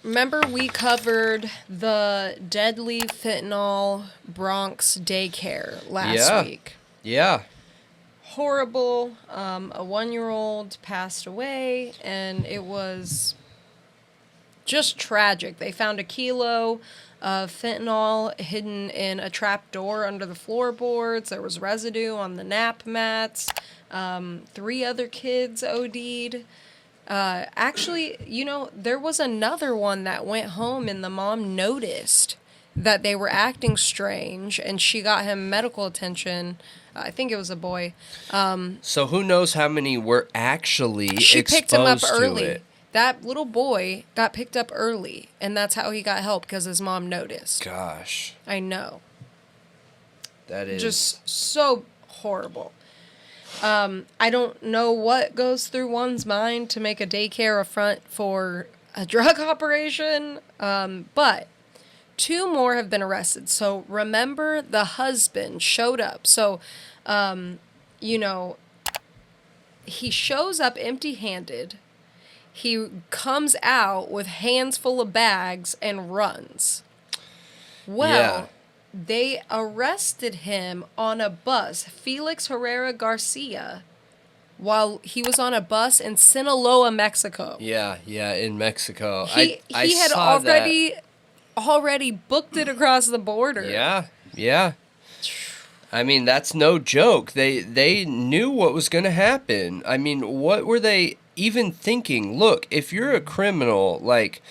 Remember we covered the deadly fentanyl Bronx daycare last week? Yeah. Horrible. A 1-year-old passed away, and it was just tragic. They found a kilo of fentanyl hidden in a trap door under the floorboards. There was residue on the nap mats. 3 other kids OD'd. Actually, there was another one that went home and the mom noticed that they were acting strange and she got him medical attention. I think it was a boy. So who knows how many were actually She picked him up exposed early. to it. That little boy got picked up early, and that's how he got help, because his mom noticed. Gosh. I know. That is just so horrible. I don't know what goes through one's mind to make a daycare a front for a drug operation, but 2 more have been arrested. So remember, the husband showed up. So, he shows up empty-handed. He comes out with hands full of bags and runs. Well, they arrested him on a bus, Felix Herrera Garcia, while he was on a bus in Sinaloa, Mexico. Yeah, in Mexico. He had already booked it across the border. Yeah. I mean, that's no joke. They knew what was going to happen. I mean, what were they even thinking? Look, if you're a criminal, like,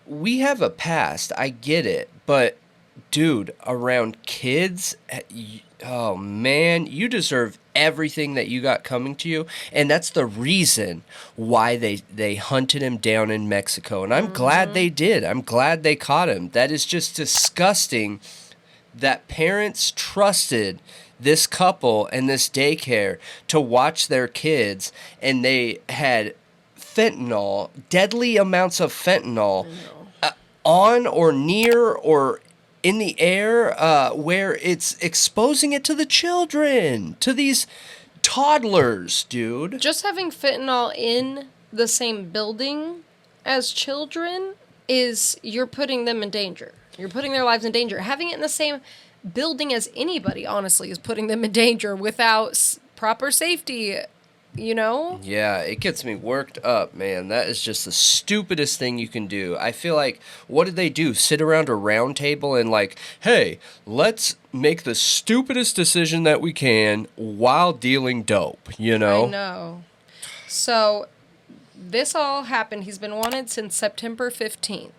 we have a past. I get it. But, dude, around kids, oh, man, you deserve everything that you got coming to you. And that's the reason why they hunted him down in Mexico. And I'm glad they did. I'm glad they caught him. That is just disgusting that parents trusted this couple and this daycare to watch their kids, and they had fentanyl, deadly amounts of fentanyl, on or near or in the air, where it's exposing it to the children, to these toddlers, dude. Just having fentanyl in the same building as children you're putting them in danger. You're putting their lives in danger. Having it in the same building as anybody, honestly, is putting them in danger without proper safety, Yeah, it gets me worked up, man. That is just the stupidest thing you can do. I feel like, what did they do? Sit around a round table and like, hey, let's make the stupidest decision that we can while dealing dope, I know. So, this all happened. He's been wanted since September 15th.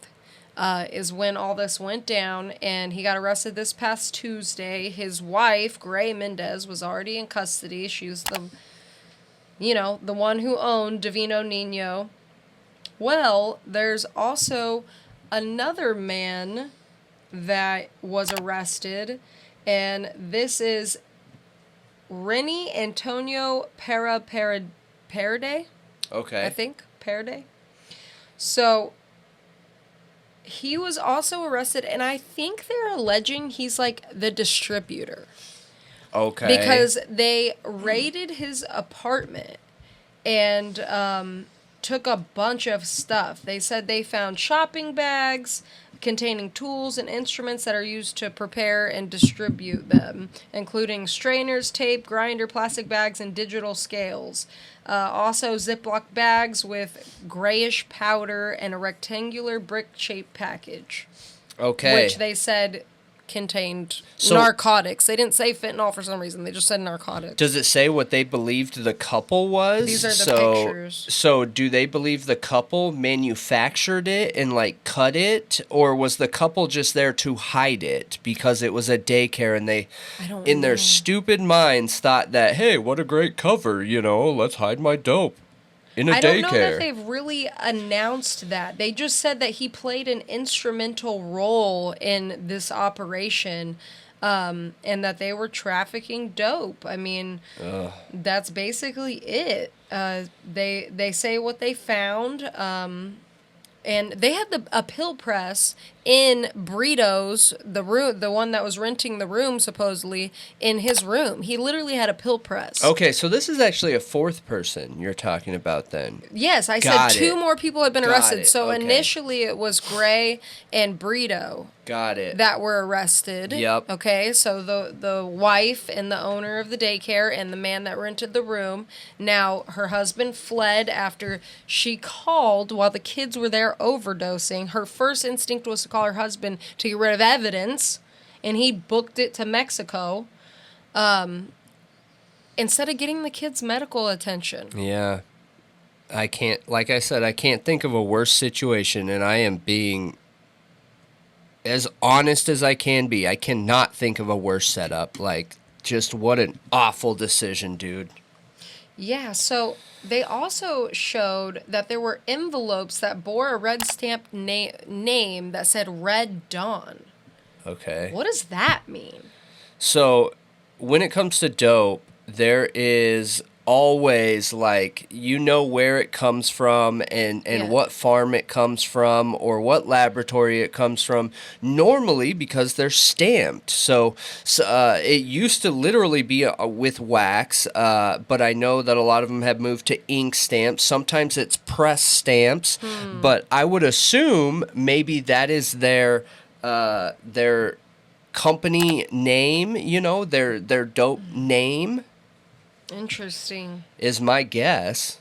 Is when all this went down, and he got arrested this past Tuesday. His wife, Gray Mendez, was already in custody. She was the one who owned Divino Nino. Well, there's also another man that was arrested, and this is Renny Antonio Parade. Okay. I think. Parade. So, he was also arrested, and I think they're alleging he's like the distributor. Okay. Because they raided his apartment and took a bunch of stuff. They said they found shopping bags containing tools and instruments that are used to prepare and distribute them, including strainers, tape, grinder, plastic bags, and digital scales. Also Ziploc bags with grayish powder and a rectangular brick-shaped package. Okay. Which they said contained narcotics. They didn't say fentanyl for some reason. They just said narcotics. Does it say what they believed the couple was? These are the pictures. So do they believe the couple manufactured it and like cut it, or was the couple just there to hide it because it was a daycare and they, in their stupid minds, thought that, hey, what a great cover, let's hide my dope in a daycare. I don't know that they've really announced that. They just said that he played an instrumental role in this operation, and that they were trafficking dope. I mean, that's basically it. They say what they found. And they had a pill press in Brito's, the one that was renting the room, supposedly, in his room. He literally had a pill press. Okay, so this is actually a fourth person you're talking about then. Yes, I Got said it. two more people had been Got arrested. it. So Okay. initially it was Gray and Brito Got it. that were arrested. Yep. Okay, so the wife and the owner of the daycare and the man that rented the room. Now, her husband fled after she called while the kids were there overdosing. Her first instinct was to call her husband to get rid of evidence, and he booked it to Mexico instead of getting the kids medical attention. Yeah. I can't, like I said, I can't think of a worse situation, and I am being as honest as I can be. I cannot think of a worse setup. Like, just what an awful decision, dude. Yeah, so they also showed that there were envelopes that bore a red stamped name that said Red Dawn. Okay. What does that mean? So, when it comes to dope, there is always, like, you know where it comes from and Yeah. what farm it comes from or what laboratory it comes from, normally because they're stamped. So it used to literally be with wax, but I know that a lot of them have moved to ink stamps. Sometimes it's press stamps, but I would assume maybe that is their company name, you know, their dope name. Interesting. Is my guess.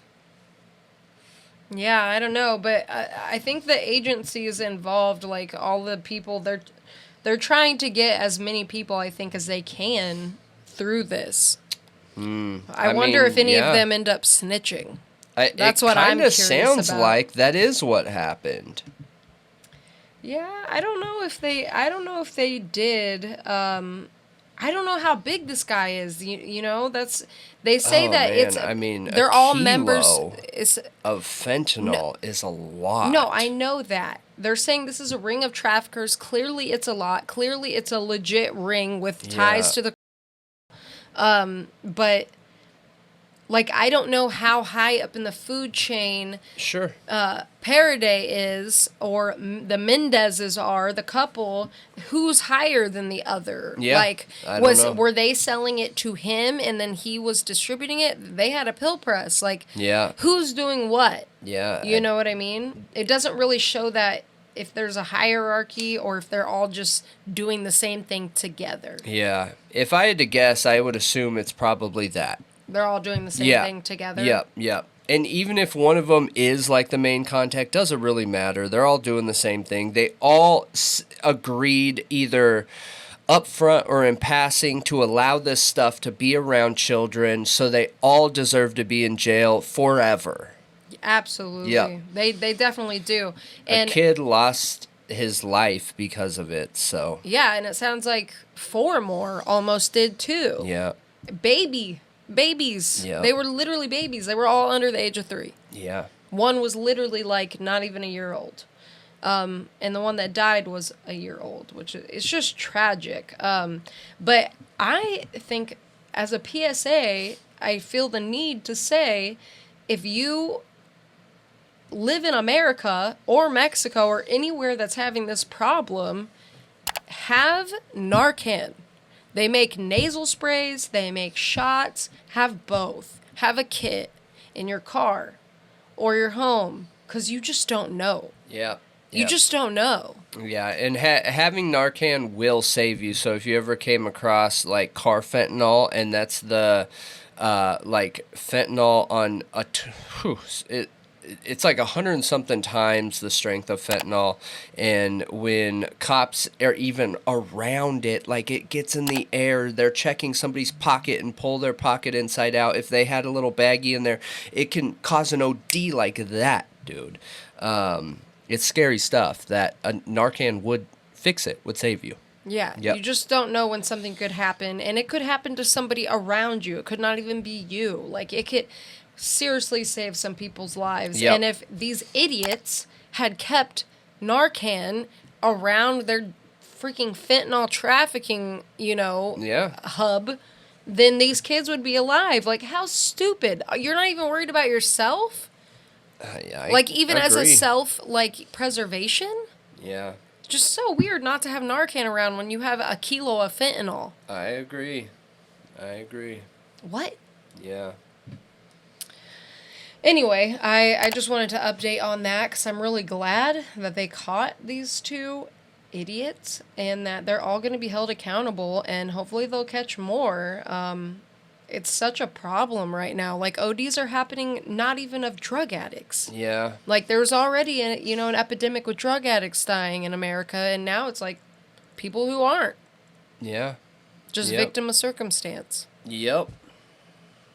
Yeah, I don't know, but I think the agencies involved, like all the people, they're trying to get as many people, I think, as they can through this. I wonder mean, if any yeah. of them end up snitching. That's what I'm kind of curious sounds about. like that is what happened. Yeah, I don't know if they did. I don't know how big this guy is. You know, they say that man, it's. I mean, they're a all kilo members. of fentanyl is a lot. No, I know that. They're saying this is a ring of traffickers. Clearly, it's a lot. Clearly, it's a legit ring with ties to the. But, like, I don't know how high up in the food chain. Sure. Paraday is, or the Mendezes are, the couple, who's higher than the other? Yeah, Like, I don't know. were they selling it to him and then he was distributing it? They had a pill press. Like, Yeah. who's doing what? Yeah. You know what I mean? It doesn't really show that if there's a hierarchy or if they're all just doing the same thing together. Yeah. If I had to guess, I would assume it's probably that. They're all doing the same thing together. Yep. And even if one of them is like the main contact, doesn't really matter. They're all doing the same thing. They all agreed either up front or in passing to allow this stuff to be around children, so they all deserve to be in jail forever. Absolutely. Yep. They definitely do. And a kid lost his life because of it, so. yeah, and it sounds like 4 more almost did too. Yeah. Babies. Yeah. They were literally babies. They were all under the age of 3. Yeah. One was literally like not even a year old. And the one that died was a year old, which is just tragic. But I think as a PSA, I feel the need to say, if you live in America or Mexico or anywhere that's having this problem, have Narcan. They make nasal sprays, they make shots, have both. Have a kit in your car or your home, because you just don't know. Yeah. You just don't know. Yeah, and having Narcan will save you. So if you ever came across, like, carfentanil, and that's the, like, fentanyl on it's like 100 and something times the strength of fentanyl, and when cops are even around it, like, it gets in the air, they're checking somebody's pocket and pull their pocket inside out. If they had a little baggie in there, it can cause an OD like that, dude. It's scary stuff that a Narcan would fix it, would save you. Yeah, Yep. You just don't know when something could happen, and it could happen to somebody around you. It could not even be you. Like, it could seriously save some people's lives. Yep. And if these idiots had kept Narcan around their freaking fentanyl trafficking, hub, then these kids would be alive. Like, how stupid. You're not even worried about yourself? Like, even as a agree. preservation? Yeah. Just so weird not to have Narcan around when you have a kilo of fentanyl. I agree. What? Yeah. Anyway, I just wanted to update on that because I'm really glad that they caught these two idiots and that they're all going to be held accountable, and hopefully they'll catch more. It's such a problem right now. Like, ODs are happening not even of drug addicts. Yeah. Like, there's already an epidemic with drug addicts dying in America, and now it's like people who aren't. Yeah. Just victim of circumstance. Yep.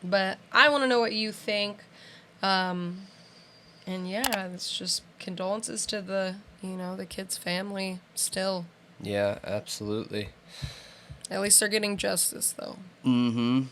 But I want to know what you think. And yeah, it's just condolences to the kid's family still. Yeah, absolutely. At least they're getting justice, though. Mm-hmm.